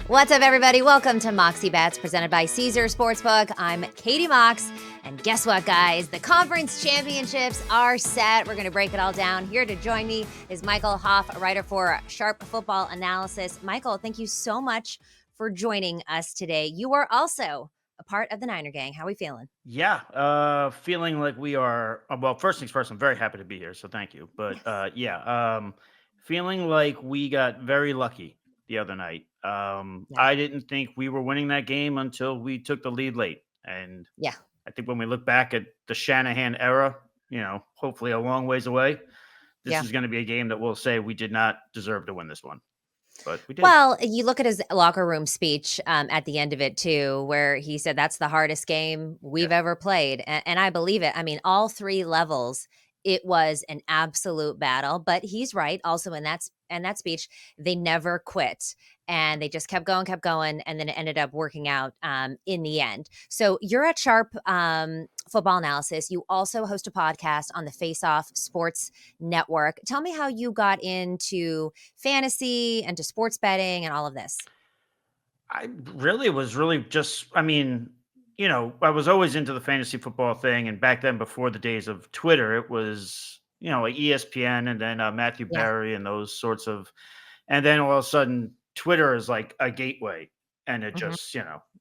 What's up, everybody? Welcome to Moxie Bets, presented by Caesar Sportsbook. I'm Katie Mox, and guess what, guys? The conference championships are set. We're going to break it all down. Here to join me is Michael Hauff, a writer for Sharp Football Analysis. Michael, thank you so much for joining us today. You are also a part of the Niner gang. How are we feeling? Yeah, feeling like we are. Well, first things first, I'm very happy to be here, so thank you. But feeling like we got very lucky the other night. Yeah. I didn't think we were winning that game until we took the lead late, and Yeah. I think when we look back at the Shanahan era, hopefully a long ways away, this Yeah. is going to be a game that we'll say we did not deserve to win this one, but we did. Well, you look at his locker room speech at the end of it too, where he said that's the hardest game Yeah, we've ever played, and I believe it. I mean, all three levels, it was an absolute battle. But he's right. Also in that speech, they never quit, and they just kept going, and then it ended up working out in the end. So you're at Sharp Football Analysis. You also host a podcast on the Face Off Sports Network. Tell me how you got into fantasy and to sports betting and all of this. I really was really just, I mean, I was always into the fantasy football thing. And back then, before the days of Twitter, it was, like ESPN and then Matthew Yeah. Berry and those sorts of, and then all of a sudden, Twitter is like a gateway. And it Mhm, just,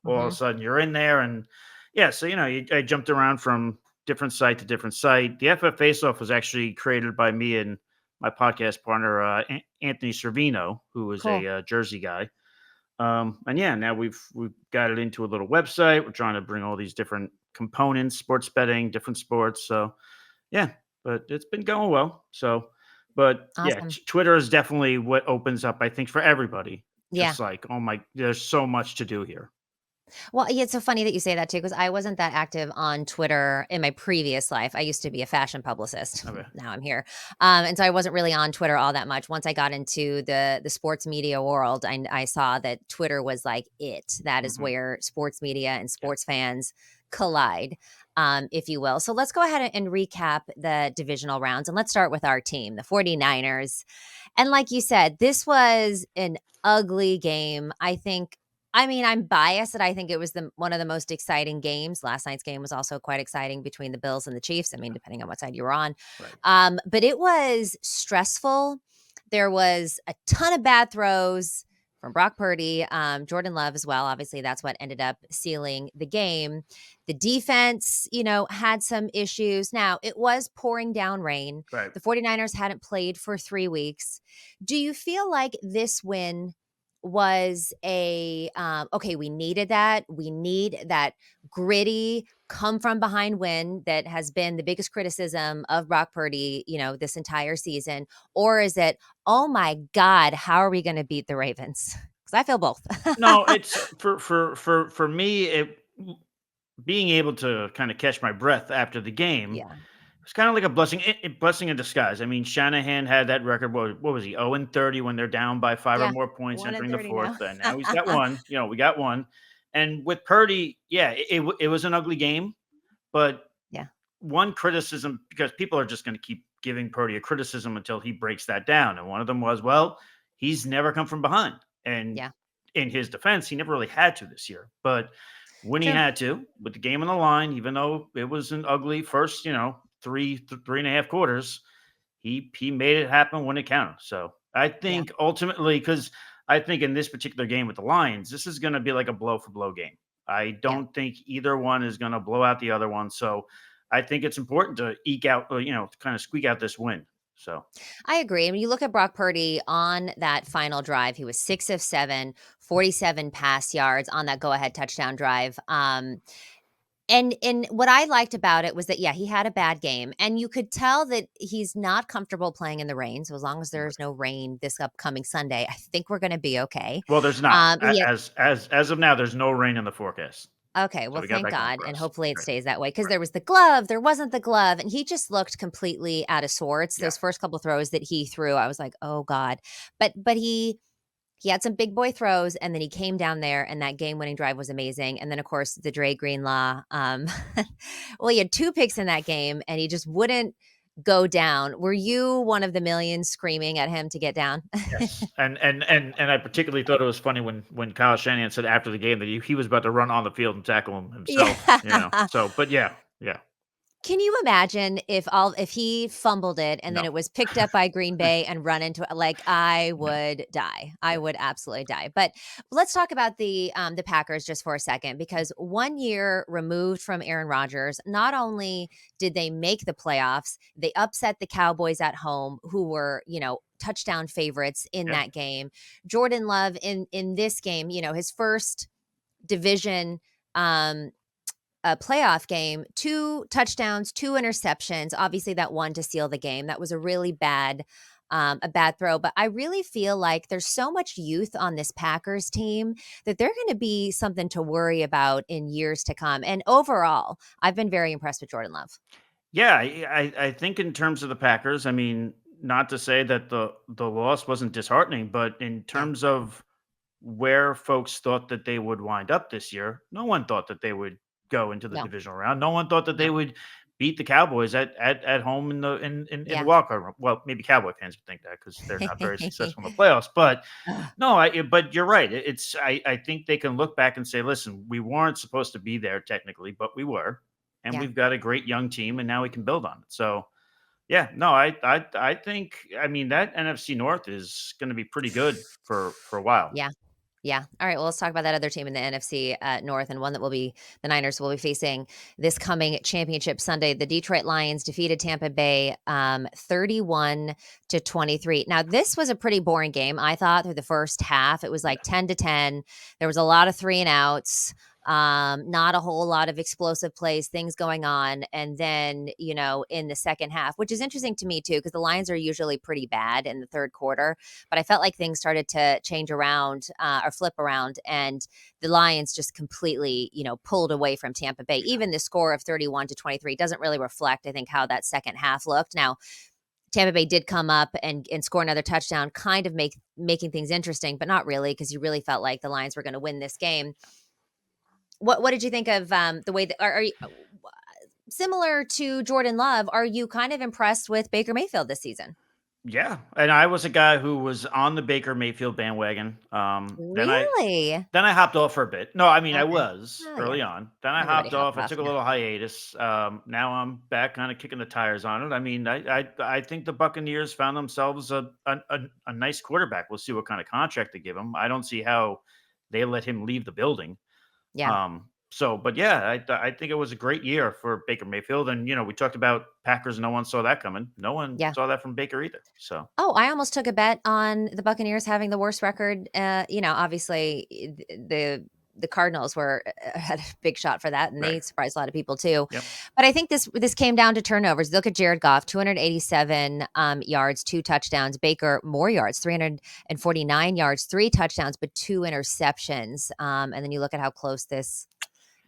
all of a mhm. sudden you're in there. And yeah, so, I jumped around from different site to different site. The FF Faceoff was actually created by me and my podcast partner, Anthony Servino, who was a Cool. Jersey guy. And yeah, now we've got it into a little website. We're trying to bring all these different components, sports betting, different sports. So yeah, but it's been going well. So, but yeah, Awesome. Twitter is definitely what opens up, I think, for everybody. Yeah. Just like, oh my, there's so much to do here. Well, yeah, it's so funny that you say that too, because I wasn't that active on Twitter in my previous life. I used to be a fashion publicist. Okay. Now I'm here, and so I wasn't really on Twitter all that much. Once I got into the sports media world, I saw that Twitter was like it. That is Hmm. where sports media and Yeah. sports fans collide, if you will. So let's go ahead and recap the divisional rounds, and let's start with our team, the 49ers. And like you said, this was an ugly game. I mean, I'm biased that I think it was one of the most exciting games. Last night's game was also quite exciting between the Bills and the Chiefs. I mean, depending on what side you were on. Right. But it was stressful. There was a ton of bad throws from Brock Purdy, Jordan Love as well. Obviously, that's what ended up sealing the game. The defense, had some issues. Now, it was pouring down rain. Right. The 49ers hadn't played for 3 weeks. Do you feel like this win was okay, we needed that. We need that gritty come from behind win that has been the biggest criticism of Brock Purdy, this entire season? Or is it, oh my God, how are we going to beat the Ravens? Because I feel both. No, it's for me. Being able to kind of catch my breath after the game. Yeah. It's kind of like a blessing in disguise. I mean, Shanahan had that record. What was he? 0-30 when they're down by 5 or Yeah. more points 1 and entering the 30 now. fourth, and now he's got one. We got one. And with Purdy, yeah, it was an ugly game, but Yeah. one criticism, because people are just going to keep giving Purdy a criticism until he breaks that down. And one of them was, well, he's never come from behind. And Yeah. in his defense, he never really had to this year. But when he True. had to, with the game on the line, even though it was an ugly first, three and a half quarters, he made it happen when it counted. So I Yeah. think ultimately, because I think in this particular game with the Lions, this is going to be like a blow for blow game. I Yeah. don't think either one is going to blow out the other one. So I think it's important to eke out, to kind of squeak out this win. So I agree. I mean, you look at Brock Purdy on that final drive, he was 6 of 7, 47 pass yards on that go-ahead touchdown drive. And what I liked about it was that, yeah, he had a bad game, and you could tell that he's not comfortable playing in the rain. So as long as there's right. no rain this upcoming Sunday, I think we're going to be okay. Well, there's not. He had As of now, there's no rain in the forecast. Okay, So well, we got thank that going God, for and us. hopefully it Right. stays that way. Because Right. there was the glove, there wasn't the glove, and he just looked completely out of sorts. Yeah. Those first couple throws that he threw, I was like, "Oh god." But he had some big boy throws, and then he came down there, and that game-winning drive was amazing. And then, of course, the Dre Greenlaw, well, he had 2 picks in that game, and he just wouldn't go down. Were you one of the millions screaming at him to get down? Yes, and I particularly thought it was funny when Kyle Shanahan said after the game that he was about to run on the field and tackle him himself, Yeah. So, but yeah, yeah, Can you imagine if he fumbled it and then no, it was picked up by Green Bay and run into like, I no, would die. I yeah, would absolutely die. But let's talk about the Packers just for a second, because 1 year removed from Aaron Rodgers, not only did they make the playoffs, they upset the Cowboys at home, who were, touchdown favorites in yeah, that game. Jordan Love in this game, his first division um a playoff game, 2 touchdowns, 2 interceptions, obviously that one to seal the game. That was a bad throw, but I really feel like there's so much youth on this Packers team that they're gonna be something to worry about in years to come, and overall, I've been very impressed with Jordan Love. yeah. I think in terms of the Packers, I mean, not to say that the loss wasn't disheartening, but in Yeah, terms of where folks thought that they would wind up this year, no one thought that they would go into the no, divisional round. No one thought that they no, would beat the Cowboys at home in the yeah. wild card round. Well, maybe Cowboy fans would think that because they're not very successful in the playoffs. But Ugh, no, but you're right. I think they can look back and say, listen, we weren't supposed to be there technically, but we were, and yeah. we've got a great young team, and now we can build on it. So yeah, no, I think, I mean, that NFC North is going to be pretty good for a while. Yeah. Yeah. All right. Well, let's talk about that other team in the NFC North, and one that the Niners will be facing this coming championship Sunday. The Detroit Lions defeated Tampa Bay 31-23. Now, this was a pretty boring game, I thought, through the first half. It was like 10-10. There was a lot of three and outs. Not a whole lot of explosive plays, things going on. And then, in the second half, which is interesting to me too, because the Lions are usually pretty bad in the third quarter, but I felt like things started to change around or flip around, and the Lions just completely, pulled away from Tampa Bay. Even the score of 31-23 doesn't really reflect, I think, how that second half looked. Now, Tampa Bay did come up and score another touchdown, kind of making things interesting, but not really, because you really felt like the Lions were going to win this game. What did you think of the way that are you, similar to Jordan Love? Are you kind of impressed with Baker Mayfield this season? Yeah, and I was a guy who was on the Baker Mayfield bandwagon. Really? Then I hopped off for a bit. No, I mean, I Okay. was Oh yeah, early on. Then I everybody hopped hopped off. I off. took a Yeah, little hiatus. Now I'm back, kind of kicking the tires on it. I mean, I think the Buccaneers found themselves a nice quarterback. We'll see what kind of contract they give him. I don't see how they let him leave the building. yeah, So, but yeah, I think it was a great year for Baker Mayfield, and we talked about Packers. No one saw that coming. No one yeah. saw that from Baker either. So Oh, I almost took a bet on the Buccaneers having the worst record. Obviously, the Cardinals were had a big shot for that, and right, they surprised a lot of people too. yep, But I think this came down to turnovers. Look at Jared Goff, 287 yards, 2 touchdowns. Baker, more yards, 349 yards, 3 touchdowns, but 2 interceptions. And then you look at how close this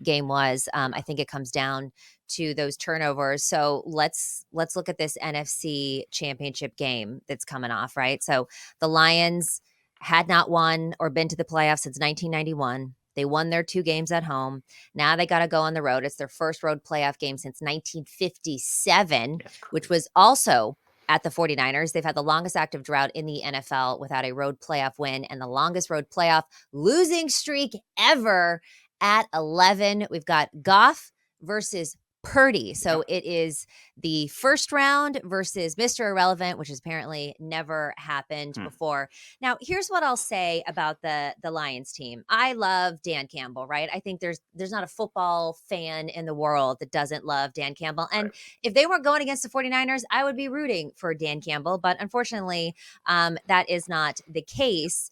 game was. I think it comes down to those turnovers. So let's look at this NFC Championship game that's coming off, right? So the Lions had not won or been to the playoffs since 1991. They won their 2 games at home. Now they got to go on the road. It's their first road playoff game since 1957, yeah, it's which crazy. was also at the 49ers. They've had the longest active drought in the NFL without a road playoff win, and the longest road playoff losing streak ever at 11. We've got Goff versus Purdy. So Yep. it is the first round versus Mr. Irrelevant, which has apparently never happened Hmm. before. Now, here's what I'll say about the Lions team. I love Dan Campbell, right? I think there's not a football fan in the world that doesn't love Dan Campbell. And Right. if they weren't going against the 49ers, I would be rooting for Dan Campbell. But unfortunately, that is not the case.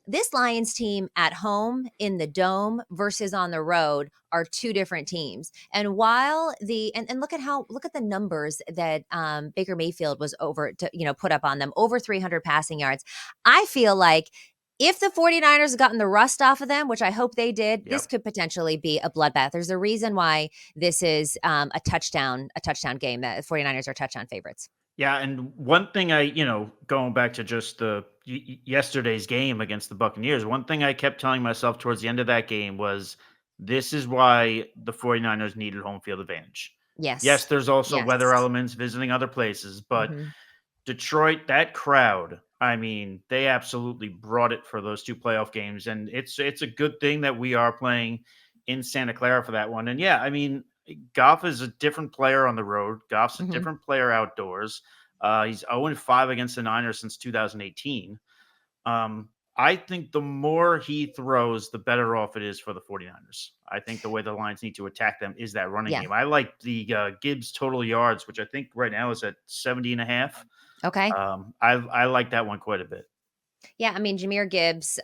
This Lions team at home in the dome versus on the road are two different teams. And while and look at the numbers that Baker Mayfield was over to, put up on them, over 300 passing yards. I feel like if the 49ers had gotten the rust off of them, which I hope they did, this Yep. could potentially be a bloodbath. There's a reason why this is a touchdown game. That 49ers are touchdown favorites. Yeah, and one thing going back to just the yesterday's game against the Buccaneers, one thing I kept telling myself towards the end of that game was this is why the 49ers needed home field advantage. Yes, Yes. there's also weather Yes. elements, visiting other places, but Mhm. Detroit, that crowd, I mean, they absolutely brought it for those 2 playoff games, and it's a good thing that we are playing in Santa Clara for that one, and yeah, I mean, Goff is a different player on the road. Goff's a Mhm. different player outdoors. He's 0-5 against the Niners since 2018. Um, I think the more he throws, the better off it is for the 49ers. I think the way the Lions need to attack them is that running Yeah. game. I like the Gibbs total yards, which I think right now is at 70 and a half. Okay. I like that one quite a bit. Yeah, I mean, Jahmyr Gibbs,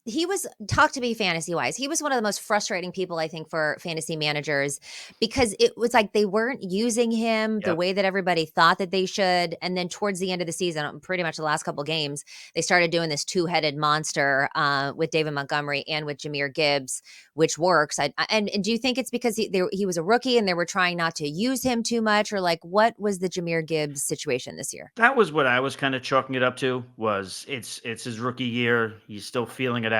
he was talk to me fantasy wise. He was one of the most frustrating people I think for fantasy managers because it was like they weren't using him the Yep. way that everybody thought that they should. And then towards the end of the season, pretty much the last couple games, they started doing this two-headed monster with David Montgomery and with Jahmyr Gibbs, which works. And do you think it's because he was a rookie and they were trying not to use him too much, or like what was the Jahmyr Gibbs situation this year? That was what I was kind of chalking it up to. Was it's his rookie year. He's still feeling it out.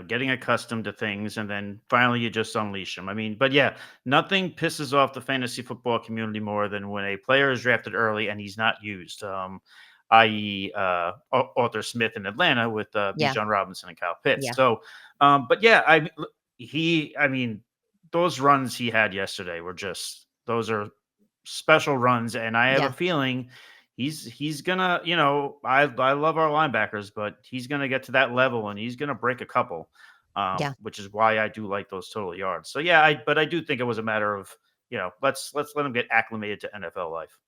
Getting accustomed to things, and then finally you just unleash him. I mean, but yeah, nothing pisses off the fantasy football community more than when a player is drafted early and he's not used. I.e., Arthur Smith in Atlanta with Yeah, Bijan Robinson and Kyle Pitts. yeah, So, but yeah, I mean, those runs he had yesterday were just those are special runs, and I have a yeah, feeling he's gonna, I love our linebackers, but he's gonna get to that level and he's gonna break a couple, yeah. which is why I do like those total yards. So yeah, but I do think it was a matter of let's let him get acclimated to NFL life.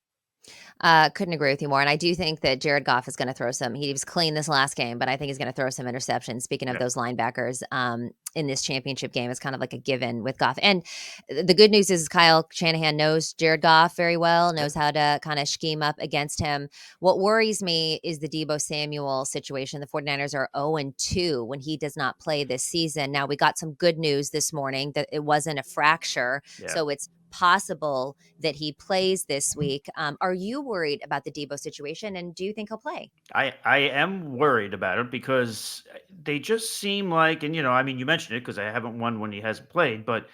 Couldn't agree with you more. And I do think that Jared Goff is going to throw some. He was clean this last game, but I think he's going to throw some interceptions. Speaking of Yeah, those linebackers, in this championship game, it's kind of like a given with Goff. And the good news is Kyle Shanahan knows Jared Goff very well, yep, knows how to kind of scheme up against him. What worries me is the Debo Samuel situation. The 49ers are 0-2 when he does not play this season. Now, we got some good news this morning that it wasn't a fracture. yeah. So it's possible that he plays this week. Are you worried about the Debo situation, and do you think he'll play? I am worried about it because they just seem like, and I mean, you mentioned it because I haven't won when he hasn't played, but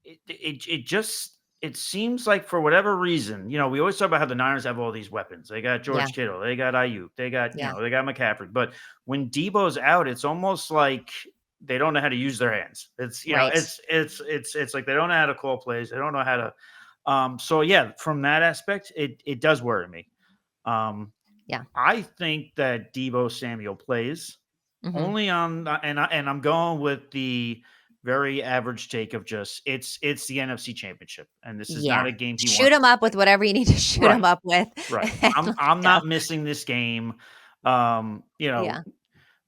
it seems like for whatever reason, we always talk about how the Niners have all these weapons. They got Yeah, George Kittle, they got Ayuk, they got yeah, they got McCaffrey. But when Debo's out, it's almost like they don't know how to use their hands. It's right. it's like they don't know how to call plays. They don't know how to. So yeah, from that aspect, it does worry me. Um, Yeah. I think that Debo Samuel plays Hmm. only on, and I'm going with the very average take of just it's the NFC Championship, and this is not Yeah. a game he Shoot wants him to up with play. whatever you need to shoot him Right, up with, right. and let's I'm go. not missing this game. Um, you know, Yeah,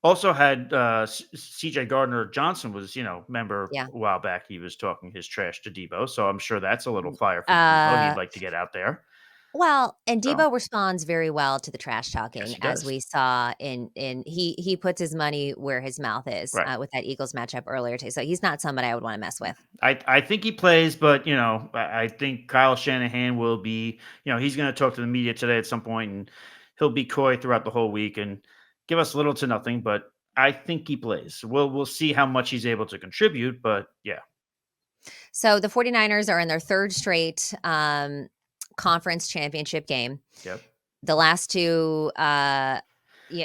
Also had CJ Gardner Johnson was member yeah. a while back. He was talking his trash to Debo, so I'm sure that's a little fire for Debo. He'd Uh, like to get out there. well, and So Debo responds very well to the trash yes, talking, he as does. we saw in he puts his money where his mouth is, Right. with that Eagles matchup earlier today. So he's not somebody I would wanna mess with. I think he plays, but I think Kyle Shanahan will be, he's going to talk to the media today at some point, and he'll be coy throughout the whole week and give us little to nothing. But I think he plays. We'll see how much he's able to contribute. But yeah, So the 49ers are in their 3rd straight, conference championship game. yep, The last 2, yeah,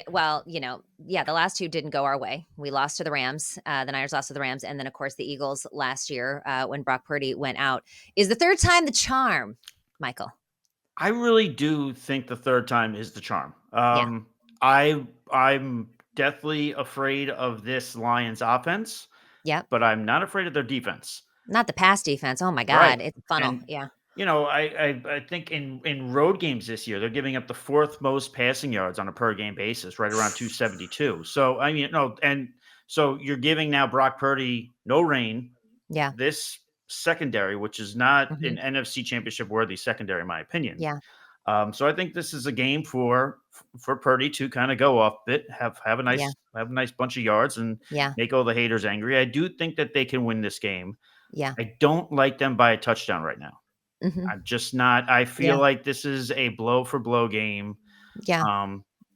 well, yeah, the last 2 didn't go our way. We lost to the Rams, the Niners lost to the Rams, and then, of course, the Eagles last year, when Brock Purdy went out. Is the 3rd time the charm, Michael? I really do think the third time is the charm. Yeah, I'm definitely afraid of this Lions offense, yep. but I'm not afraid of their defense. Not the pass defense, oh my Right. god, it's a funnel, And yeah, I think in road games this year, they're giving up the fourth most passing yards on a per game basis, right around 272. So I mean, no, and so you're giving now Brock Purdy no rain, yeah, this secondary, which is not mhm, an NFC championship worthy secondary, in my opinion. yeah, So I think this is a game for Purdy to kind of go off bit, yeah, have a nice bunch of yards and yeah, make all the haters angry. I do think that they can win this game. yeah, I don't like them by a touchdown right now. mhm, I'm just not. I feel yeah, like this is a blow for blow game. yeah.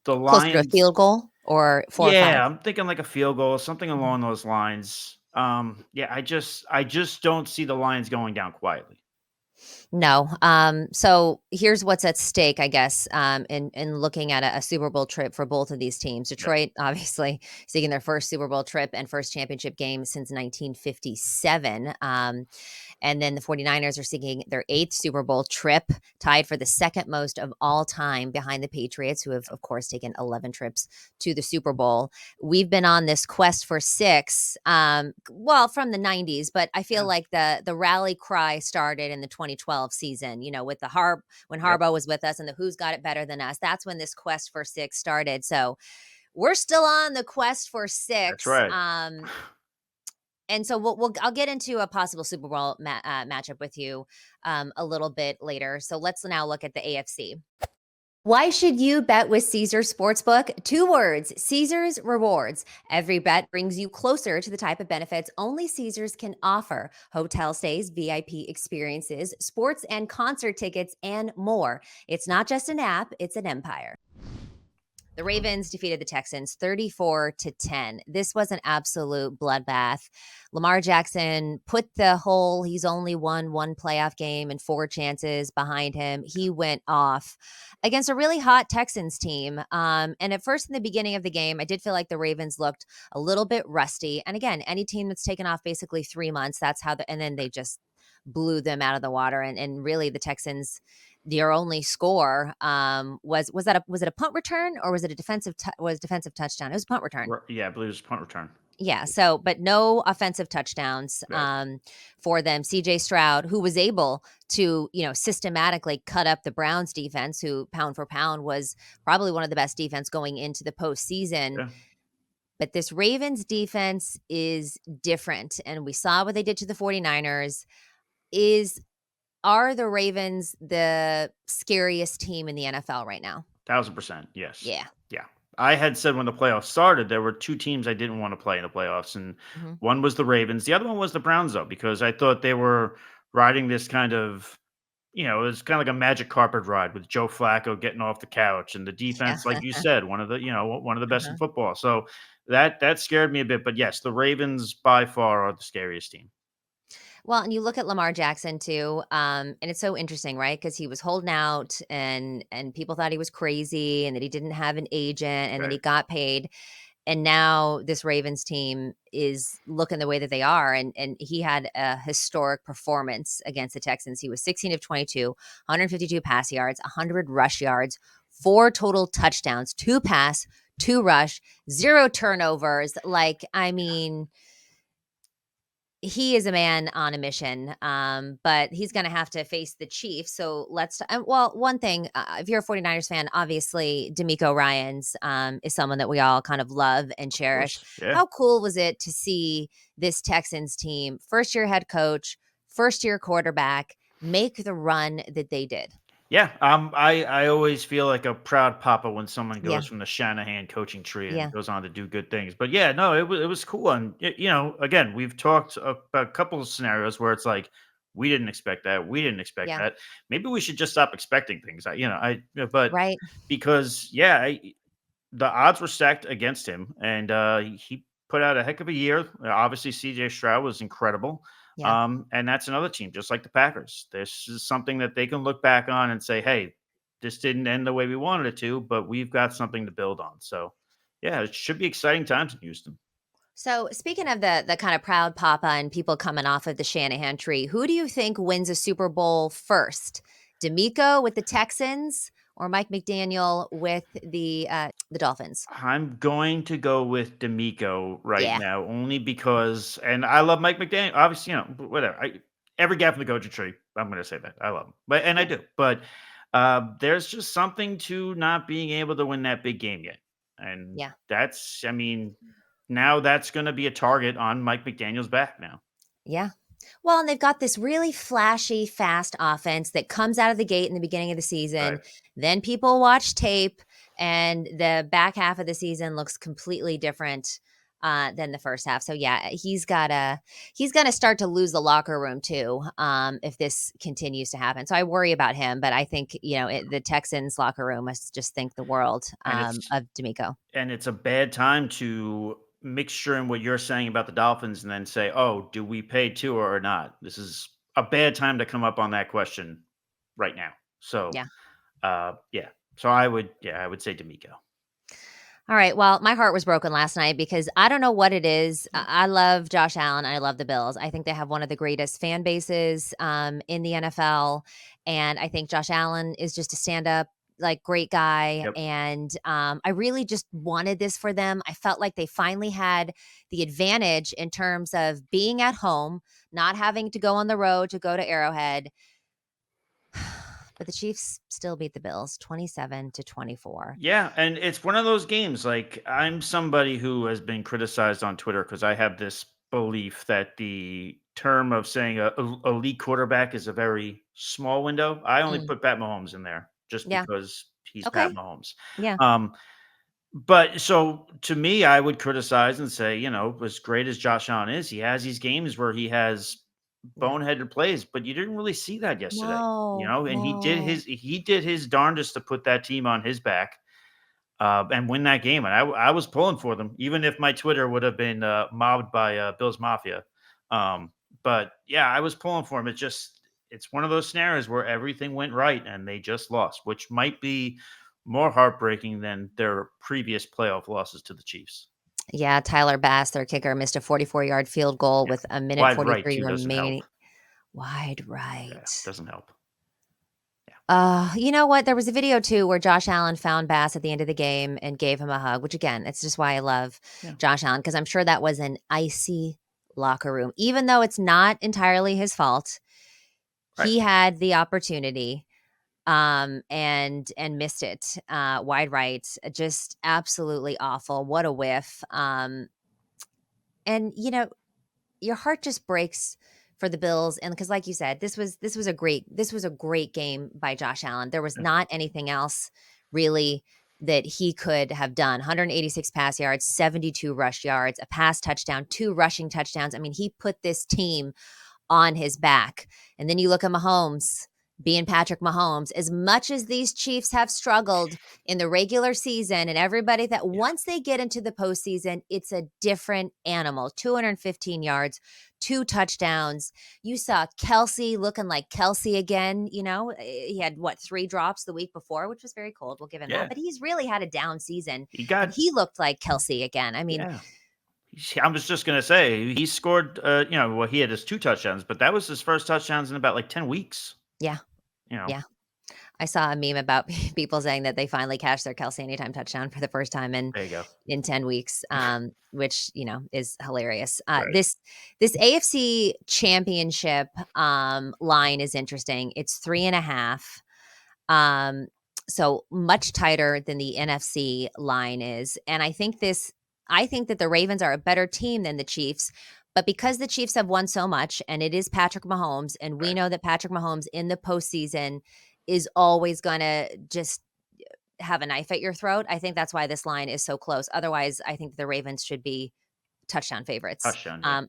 The Closer to a Lions, field goal or 4 or 5? yeah, I'm thinking like a field goal, something Mhm. along those lines. Yeah, I just don't see the Lions going down quietly. No. So here's what's at stake, I guess, in looking at a Super Bowl trip for both of these teams. Yep. Detroit, obviously, seeking their first Super Bowl trip and first championship game since 1957. And then the 49ers are seeking their eighth Super Bowl trip, tied for the second most of all time behind the Patriots, who have, of course, taken 11 trips to the Super Bowl. We've been on this quest for six, well, from the 90s, but I feel Yeah. like the rally cry started in the 2012 season, with the when Yep. Harbaugh was with us and the Who's Got It Better Than Us. That's when this quest for six started. So we're still on the quest for That's six. right. And so I'll get into a possible Super Bowl matchup with you a little bit later. So let's now look at the AFC. Why should you bet with Caesars Sportsbook? Two words: Caesars Rewards. Every bet brings you closer to the type of benefits only Caesars can offer: hotel stays, VIP experiences, sports and concert tickets, and more. It's not just an app, it's an empire. The Ravens defeated the Texans 34-10. This was an absolute bloodbath. Lamar Jackson put he's only won one playoff game and four chances behind him. He went off against a really hot Texans team. And at first, in the beginning of the game, I did feel like the Ravens looked a little bit rusty. And again, any team that's taken off basically 3 months, and then they just blew them out of the water. And really, the Texans, their only score was it a punt return, or was it a defensive touchdown? It was a punt return. Yeah, I believe it was a punt return. Yeah, so but no offensive touchdowns Right. for them. CJ Stroud, who was able to, systematically cut up the Browns defense, who pound for pound was probably one of the best defense going into the postseason. Yeah. But this Ravens defense is different, and we saw what they did to the 49ers. Are the Ravens the scariest team in the NFL right now? 1,000%. Yes. Yeah. Yeah. I had said when the playoffs started, there were two teams I didn't want to play in the playoffs, and Mhm. one was the Ravens. The other one was the Browns, though, because I thought they were riding this kind of, it was kind of like a magic carpet ride with Joe Flacco getting off the couch and the Yeah. defense, like you said, one of the best in Uh-huh. football. So that scared me a bit. But yes, the Ravens by far are the scariest team. Well, and you look at Lamar Jackson too, and it's so interesting, right? Because he was holding out, and people thought he was crazy, and that he didn't have an agent, and then Right. he got paid, and now this Ravens team is looking the way that they are, and he had a historic performance against the Texans. He was 16 of 22, 152 pass yards, 100 rush yards, four total touchdowns, two pass, two rush, zero turnovers. Like, I mean, he is a man on a mission, but he's going to have to face the Chiefs. So well, one thing, if you're a 49ers fan, obviously DeMeco Ryans is someone that we all kind of love and Of cherish. course. Yeah. How cool was it to see this Texans team, first year head coach, first year quarterback, make the run that they did? Yeah, I always feel like a proud papa when someone Yeah. goes from the Shanahan coaching tree and Yeah. goes on to do good things. But yeah, no, it was cool, and again, we've talked about a couple of scenarios where it's like we didn't expect that, we didn't expect Yeah. that. Maybe we should just stop expecting things. But Right. because the odds were stacked against him, and he put out a heck of a year. Obviously, CJ Stroud was incredible. Yeah. And that's another team, just like the Packers. This is something that they can look back on and say, hey, this didn't end the way we wanted it to, but we've got something to build on. So, yeah, it should be exciting times in Houston. So speaking of the kind of proud papa and people coming off of the Shanahan tree, who do you think wins a Super Bowl first? DeMeco with the Texans or Mike McDaniel with the Dolphins? I'm going to go with D'Amico right Yeah. now, only because, and I love Mike McDaniel. Obviously, whatever. Every guy from the coaching tree, I'm going to say that I love him, and I Yeah. do. But there's just something to not being able to win that big game yet, and Yeah. I mean, now that's going to be a target on Mike McDaniel's back now. Yeah. Well, and they've got this really flashy, fast offense that comes out of the gate in the beginning of the season. Right. Then people watch tape, and the back half of the season looks completely different than the first half. So yeah, he's gonna start to lose the locker room too if this continues to happen. So I worry about him, but I think the Texans locker room must just think the world And it's of D'Amico. and it's a bad time to mixture in what you're saying about the Dolphins and then say, "Oh, do we pay Tua or not?" This is a bad time to come up on that question right now. So, Yeah. yeah. So I would say DeMeco. All right. Well, my heart was broken last night because I don't know what it is. I love Josh Allen. I love the Bills. I think they have one of the greatest fan bases in the NFL, and I think Josh Allen is just a stand-up, like, great guy. Yep. And I really just wanted this for them. I felt like they finally had the advantage in terms of being at home, not having to go on the road to go to Arrowhead. But the Chiefs still beat the Bills 27-24. Yeah, and it's one of those games. Like, I'm somebody who has been criticized on Twitter because I have this belief that the term of saying a elite quarterback is a very small window. I only Mm, put Pat Mahomes in there just yeah. because he's Pat Okay. Mahomes. Yeah. Um, but so to me, I would criticize and say, as great as Josh Allen is, he has these games where he has Yeah. boneheaded plays, but you didn't really see that yesterday. No, And no. he did his darndest to put that team on his back and win that game. And I was pulling for them, even if my Twitter would have been mobbed by Bills Mafia. Um, but yeah, I was pulling for them. It's one of those scenarios where everything went right and they just lost, which might be more heartbreaking than their previous playoff losses to the Chiefs. Yeah, Tyler Bass, their kicker, missed a 44-yard field goal Yeah, with a minute wide right 43 too doesn't help. remaining. Wide Yeah, right. doesn't help. Yeah, You know what? There was a video too where Josh Allen found Bass at the end of the game and gave him a hug, which again, it's just why I love yeah, Josh Allen because I'm sure that was an icy locker room. Even though it's not entirely his fault, right. he had the opportunity and missed it wide right. Just absolutely awful. What a whiff. And your heart just breaks for the Bills, and because like you said, this was a great game by Josh Allen. There was Yeah, not anything else really that he could have done. 186 pass yards, 72 rush yards, a pass touchdown, 2 rushing touchdowns. I mean, he put this team on his back. And then you look at Mahomes being Patrick Mahomes, as much as these Chiefs have struggled in the regular season, and everybody that yeah, once they get into the postseason, it's a different animal. 215 yards, 2 touchdowns. You saw Kelsey looking like Kelsey again. He had 3 drops the week before, which was very cold. We'll give him that. yeah. But he's really had a down season, He and got he looked like Kelsey again. I mean, yeah. I was just gonna say he scored. Well, he had his 2 touchdowns, but that was his first touchdowns in about like 10 weeks. yeah, You know, yeah. I saw a meme about people saying that they finally cashed their Kelsey anytime touchdown for the first time in there you go. 10 weeks, which, is hilarious. Right. This AFC Championship, line is interesting. It's 3.5, um, so much tighter than the NFC line is, and I think that the Ravens are a better team than the Chiefs, but because the Chiefs have won so much and it is Patrick Mahomes, and we Right. know that Patrick Mahomes in the postseason is always gonna just have a knife at your throat. I think that's why this line is so close. Otherwise, I think the Ravens should be touchdown favorites. Touchdown. Yeah.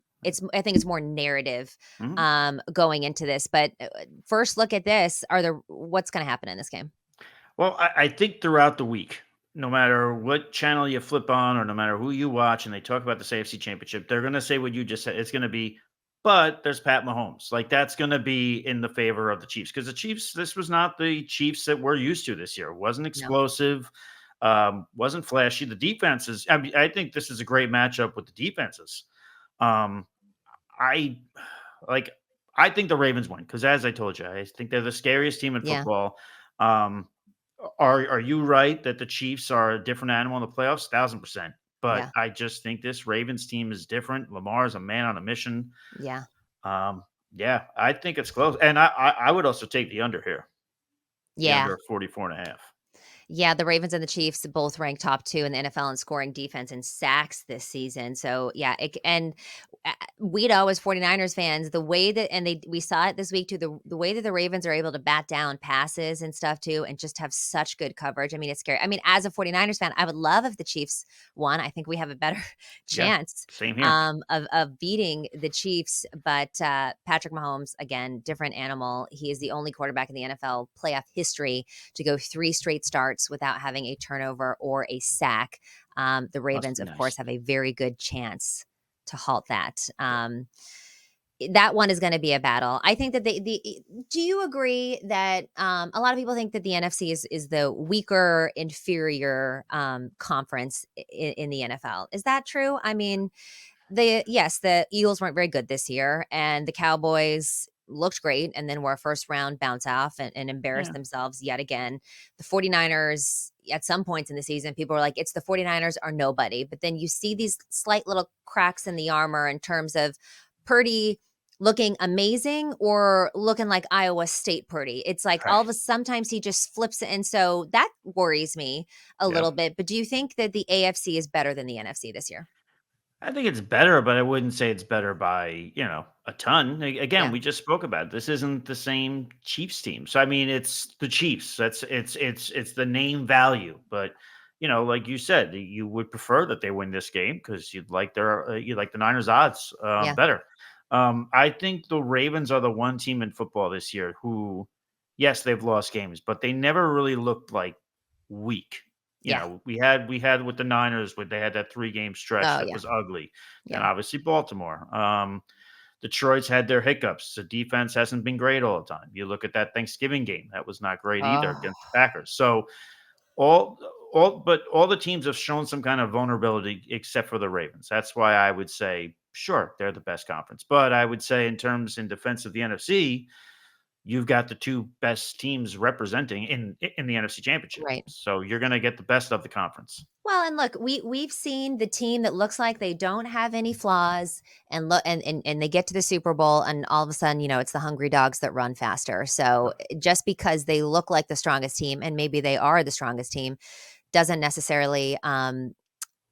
I think it's more narrative Mhm. going into this. But first look at this: what's going to happen in this game? Well, I think throughout the week, no matter what channel you flip on or no matter who you watch, and they talk about the AFC Championship, they're going to say what you just said. It's going to be, but there's Pat Mahomes. Like that's going to be in the favor of the Chiefs because the Chiefs. This was not the Chiefs that we're used to this year. It wasn't No, explosive, wasn't flashy. The defenses. I mean, I think this is a great matchup with the defenses. Um, I like. I think the Ravens win because, as I told you, I think they're the scariest team in yeah, football. Um, are you right that the Chiefs are a different animal in the playoffs? 1,000%. But yeah, I just think this Ravens team is different. Lamar is a man on a mission. yeah, Um, yeah, I think it's close. And I would also take the under here, the yeah. under 44.5. Yeah, the Ravens and the Chiefs both ranked top 2 in the NFL in scoring defense and sacks this season. So, yeah, and we know as 49ers fans, the way that and we saw it this week too, the way that the Ravens are able to bat down passes and stuff too and just have such good coverage. I mean, it's scary. I mean, as a 49ers fan, I would love if the Chiefs won. I think we have a better Yeah, chance same here. of beating the Chiefs, but Patrick Mahomes, again, different animal. He is the only quarterback in the NFL playoff history to go 3 straight starts without having a turnover or a sack. The Must Ravens, be of course, nice. have a very good chance to halt that. Yeah. that one is gonna be a battle. I think that do you agree that, a lot of people think that the NFC is the weaker, inferior, conference in the NFL. Is that true? I mean, the Eagles weren't very good this year, and the Cowboys looked great and then were a first round bounce off and embarrassed Yeah, themselves yet again. The 49ers, at some points in the season, people were like, it's the 49ers or nobody. But then you see these slight little cracks in the armor in terms of Purdy looking amazing or looking like Iowa State Purdy. It's like all of right. a sometimes he just flips it. And so that worries me a little Yep. bit. But do you think that the AFC is better than the NFC this year? I think it's better, but I wouldn't say it's better by, a ton. Again, Yeah. we just spoke about it. This isn't the same Chiefs team. So I mean, it's the Chiefs. It's the name value. But like you said, you would prefer that they win this game because you like the Niners odds Yeah. better. I think the Ravens are the one team in football this year who, yes, they've lost games, but they never really looked like weak. Yeah. We had with the Niners, where they had that 3-game stretch Oh, that yeah. was ugly. Then Yeah. obviously Baltimore. Detroit's had their hiccups. The defense hasn't been great all the time. You look at that Thanksgiving game; that was not great either Oh, against the Packers. So all all the teams have shown some kind of vulnerability except for the Ravens. That's why I would say, sure, they're the best conference. But I would say in defense of the NFC, you've got the two best teams representing in the NFC Championship. right. So you're going to get the best of the conference. Well, and look, we've seen the team that looks like they don't have any flaws and look and they get to the Super Bowl and all of a sudden, it's the hungry dogs that run faster. So just because they look like the strongest team and maybe they are the strongest team doesn't necessarily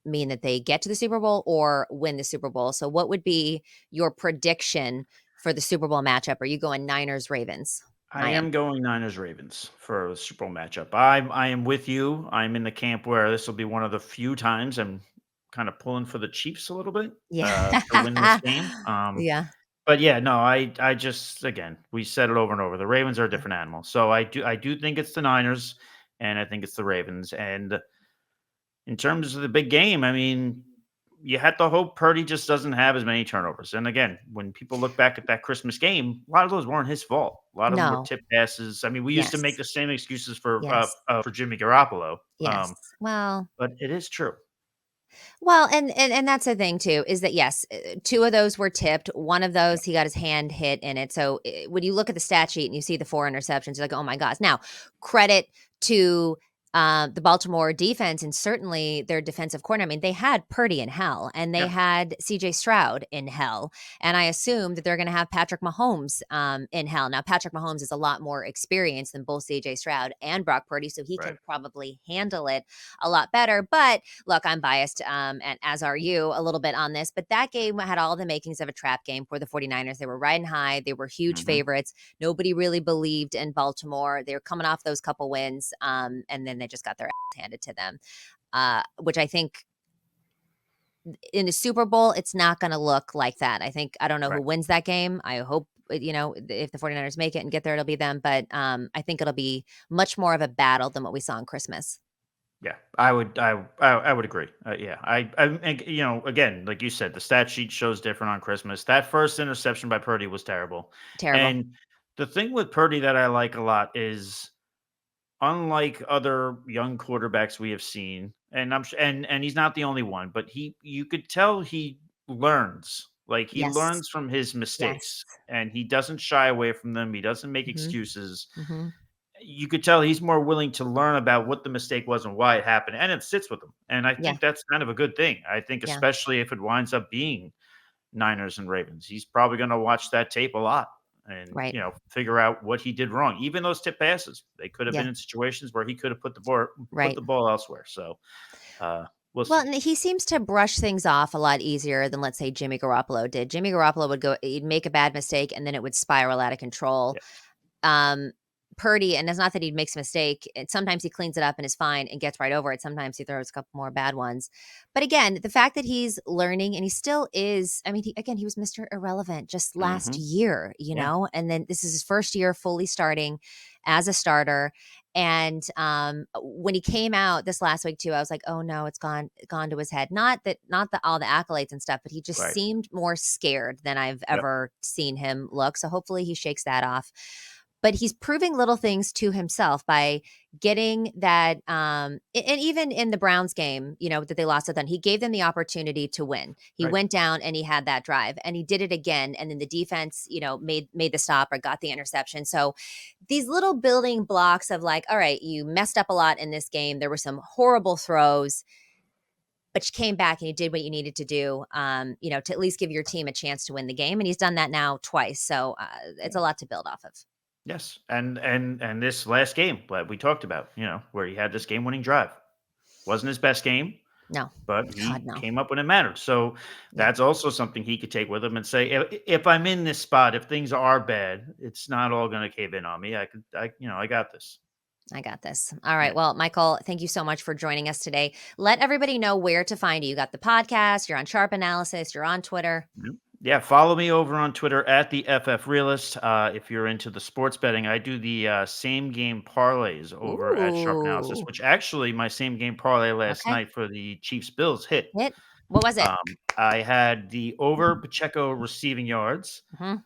mean that they get to the Super Bowl or win the Super Bowl. So what would be your prediction for the Super Bowl matchup? Are you going Niners Ravens? I I am. am going Niners Ravens for the Super Bowl matchup. I am with you. I'm in the camp where this will be one of the few times I'm kind of pulling for the Chiefs a little bit to win this Yeah. game. Yeah. But yeah, no, I just again we said it over and over. The Ravens are a different animal. So I do think it's the Niners, and I think it's the Ravens. And in terms of the big game, I mean, you had to hope Purdy just doesn't have as many turnovers. And again, when people look back at that Christmas game, a lot of those weren't his fault. A lot of them were No. tip passes. I mean, we used to make Yes. the same excuses Yes. for Jimmy Garoppolo, Yes. Well, but it is true. and that's the thing too is that yes, two of those were tipped. One of Yeah, those he got his hand hit in it. So when you look at the stat sheet and you see the four interceptions, you're like, oh my gosh. Now, credit to the Baltimore defense and certainly their defensive corner. I mean, they had Purdy in hell and they yeah, had CJ Stroud in hell. And I assume that they're going to have Patrick Mahomes in hell. Now, Patrick Mahomes is a lot more experienced than both CJ Stroud and Brock Purdy, so he right. can probably handle it a lot better. But look, I'm biased, and as are you a little bit on this, but that game had all the makings of a trap game for the 49ers. They were riding high, they were huge Hmm. favorites. Nobody really believed in Baltimore. They were coming off those couple wins, and then they just got their ass handed to them, which I think in the Super Bowl, it's not going to look like that. I don't know who Right. wins that game. I hope, if the 49ers make it and get there, it'll be them. But I think it'll be much more of a battle than what we saw on Christmas. Yeah, I would agree. Yeah, again, like you said, the stat sheet shows different on Christmas. That first interception by Purdy was terrible, Terrible. and the thing with Purdy that I like a lot is, unlike other young quarterbacks we have seen, and and he's not the only one, but you could tell he learns. Like he Yes. learns from his Yes. mistakes, and he doesn't shy away from them. He doesn't make Mhm. excuses. Mhm. You could tell he's more willing to learn about what the mistake was and why it happened, and it sits with him. And I Yeah. think that's kind of a good thing. I think Yeah. especially if it winds up being Niners and Ravens, he's probably going to watch that tape a lot and Right. figure out what he did wrong. Even those tip passes, they could have Yeah. been in situations where he could have put Right. the ball elsewhere. So we'll Well, see. and he seems to brush things off a lot easier than, let's say, Jimmy Garoppolo did. Jimmy Garoppolo he'd make a bad mistake and then it would spiral out of control. Yeah, Um, Purdy, and it's not that he makes a mistake. Sometimes he cleans it up and is fine and gets right over it. Sometimes he throws a couple more bad ones. But again, the fact that he's learning and he still is, I mean, he was Mr. Irrelevant just last hmm year, yeah, and then this is his first year fully starting as a starter. And when he came out this last week too, I was like, oh no, it's gone to his head. Not all the accolades and stuff, but he just Right. seemed more scared than I've Yep. ever seen him look. So hopefully he shakes that off. But he's proving little things to himself by getting that, and even in the Browns game, that they lost to them, he gave them the opportunity to win. He Right. went down and he had that drive, and he did it again. And then the defense, made the stop or got the interception. So these little building blocks of like, all right, you messed up a lot in this game. There were some horrible throws, but you came back and you did what you needed to do, to at least give your team a chance to win the game. And he's done that now twice. So it's a lot to build off of. Yes. And this last game that we talked about, where he had this game-winning drive, wasn't his best game, No, but God, he no. came up when it mattered. So Yeah. that's also something he could take with him and say, if I'm in this spot, if things are bad, it's not all going to cave in on me. I got this. I got this. All right. Yeah. Well, Michael, thank you so much for joining us today. Let everybody know where to find you. You got the podcast, you're on Sharp Analysis, you're on Twitter. Mhm. Yeah, follow me over on Twitter at the FF Realist. If you're into the sports betting, I do the same game parlays over at Sharp Analysis, Ooh. which actually my same game parlay last Okay. night for the Chiefs Bills hit. Hit. What was it? I had the over Pacheco receiving yards. Hmm.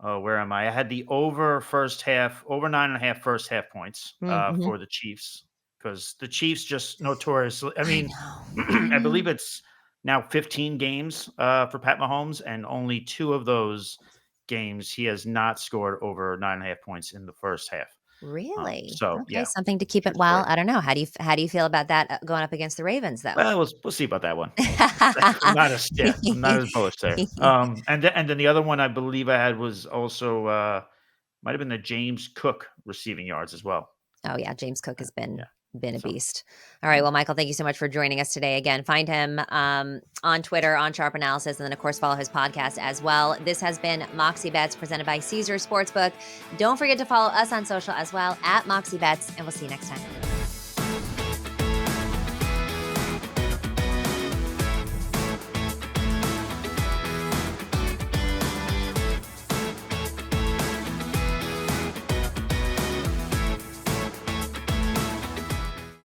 Where am I? I had the over first half, over 9.5 first half points Mm-hmm. for the Chiefs, because the Chiefs just notoriously, I I mean, know. I I know. believe it's now 15 games for Pat Mahomes, and only two of those games he has not scored over 9.5 points in the first half. Really? So, Okay. yeah, Something to keep true it. Well, story. I don't know. How do you feel about that going up against the Ravens, though? Well, we'll see about that one. I'm not as bullish there. And then the other one I believe I had was also might have been the James Cook receiving yards as well. Oh yeah, James Cook has Yeah. been a So, beast. All right, yeah. well, Michael, thank you so much for joining us today. Again, find him on Twitter on Sharp Analysis, and then of course follow his podcast as well. This has been Moxie Bets presented by Caesar Sportsbook. Don't forget to follow us on social as well at Moxie Bets, and we'll see you next time.